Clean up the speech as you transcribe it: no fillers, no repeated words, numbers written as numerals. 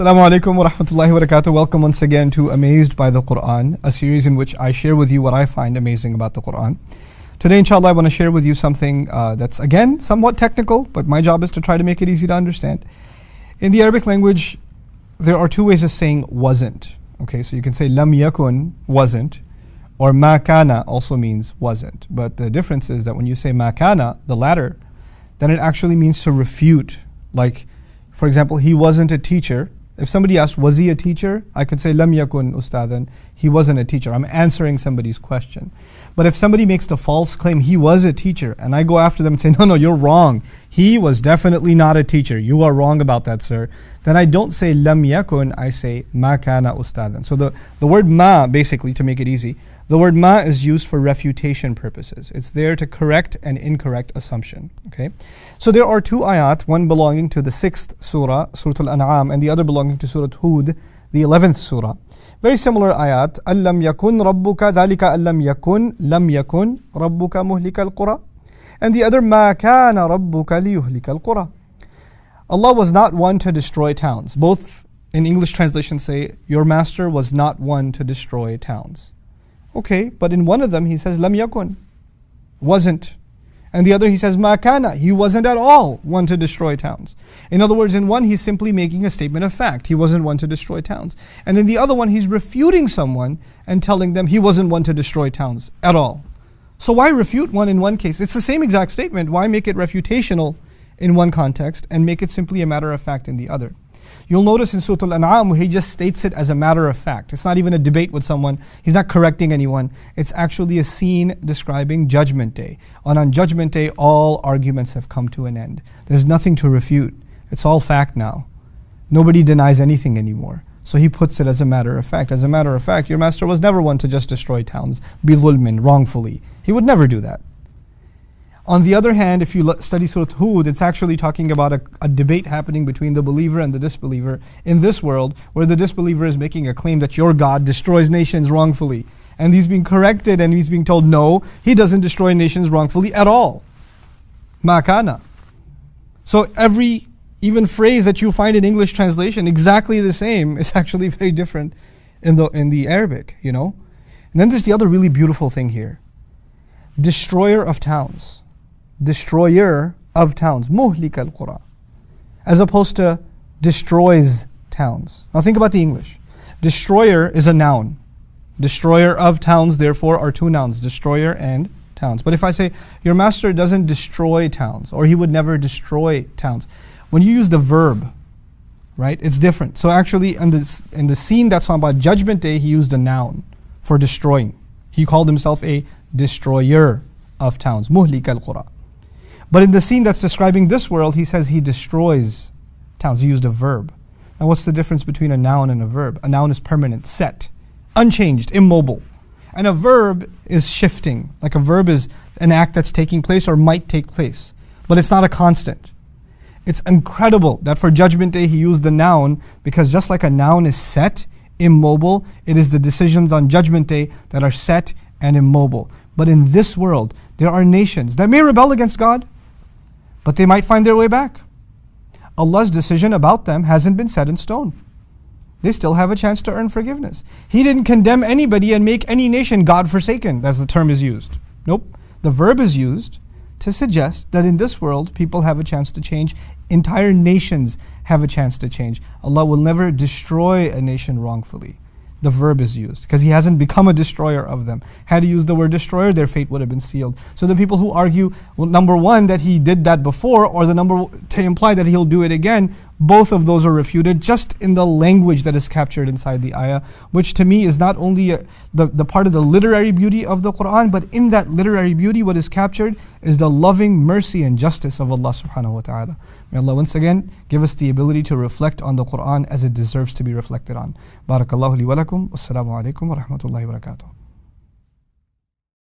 Assalamu alaikum wa rahmatullahi wa barakatuh. Welcome once again to Amazed by the Qur'an, a series in which I share with you what I find amazing about the Qur'an. Today, inshallah, I want to share with you something that's again somewhat technical, but my job is to try to make it easy to understand. In the Arabic language, there are two ways of saying wasn't. Okay, so you can say lam yakun, wasn't, or ma kana also means wasn't. But the difference is that when you say ma kana, the latter, then it actually means to refute. Like, for example, he wasn't a teacher. If somebody asked, was he a teacher? I could say, lam yakun ustadan. He wasn't a teacher. I'm answering somebody's question. But if somebody makes the false claim, he was a teacher, and I go after them and say, no, you're wrong. He was definitely not a teacher. You are wrong about that, sir. Then I don't say lam yakun, I say ma kana ustadan. So the word ma, basically, to make it easy, the word ma is used for refutation purposes. It's there to correct an incorrect assumption. Okay. So there are two ayat, one belonging to the 6th surah, Surah Al-An'am, and the other belonging to Surah Hud, the 11th surah. Very similar ayat. أَلَّمْ يَكُنْ رَبُّكَ ذَلِكَ أَلَّمْ يَكُنْ لَمْ يَكُنْ رَبُّكَ مُهْلِكَ الْقُرَى. And the other, مَا كَانَ رَبُّكَ لِيُهْلِكَ الْقُرَى. Allah was not one to destroy towns. Both in English translation say, your master was not one to destroy towns. Okay, but in one of them he says, lam yakun, wasn't. And the other he says, ma kana, he wasn't at all one to destroy towns. In other words, in one he's simply making a statement of fact. He wasn't one to destroy towns. And in the other one he's refuting someone and telling them he wasn't one to destroy towns at all. So why refute one in one case? It's the same exact statement. Why make it refutational in one context and make it simply a matter of fact in the other? You'll notice in Surah Al-An'am where he just states it as a matter of fact. It's not even a debate with someone. He's not correcting anyone. It's actually a scene describing Judgment Day. And on Judgment Day, all arguments have come to an end. There's nothing to refute. It's all fact now. Nobody denies anything anymore. So he puts it as a matter of fact. As a matter of fact, your master was never one to just destroy towns, bi-dhulmin, wrongfully. He would never do that. On the other hand, if you study Surah Hud, it's actually talking about a debate happening between the believer and the disbeliever in this world, where the disbeliever is making a claim that your God destroys nations wrongfully. And he's being corrected and he's being told, no, he doesn't destroy nations wrongfully at all. Ma kana. So every even phrase that you find in English translation, exactly the same, is actually very different in the Arabic, you know. And then there's the other really beautiful thing here. Destroyer of towns. Destroyer of towns, muhlik al-qura, as opposed to destroys towns. Now think about the English. Destroyer is a noun. Destroyer of towns, therefore, are two nouns, destroyer and towns. But if I say, your master doesn't destroy towns, or he would never destroy towns, when you use the verb, right, it's different. So actually, in the scene that's on about Judgment Day, he used a noun for destroying. He called himself a destroyer of towns, muhlik al-qura. But in the scene that's describing this world, he says he destroys towns. He used a verb. Now what's the difference between a noun and a verb? A noun is permanent, set, unchanged, immobile. And a verb is shifting. Like a verb is an act that's taking place or might take place. But it's not a constant. It's incredible that for Judgment Day he used the noun, because just like a noun is set, immobile, it is the decisions on Judgment Day that are set and immobile. But in this world, there are nations that may rebel against God, but they might find their way back. Allah's decision about them hasn't been set in stone. They still have a chance to earn forgiveness. He didn't condemn anybody and make any nation God-forsaken, as the term is used. Nope. The verb is used to suggest that in this world, people have a chance to change. Entire nations have a chance to change. Allah will never destroy a nation wrongfully. The verb is used, because he hasn't become a destroyer of them. Had he used the word destroyer, their fate would have been sealed. So the people who argue, well, number one, that he did that before, or to imply that he'll do it again, both of those are refuted just in the language that is captured inside the ayah, which to me is not only the part of the literary beauty of the Qur'an, but in that literary beauty, what is captured is the loving mercy and justice of Allah subhanahu wa ta'ala. May Allah once again give us the ability to reflect on the Qur'an as it deserves to be reflected on. Barakallahu li wa lakum. Wassalamu alaikum wa rahmatullahi wa barakatuh.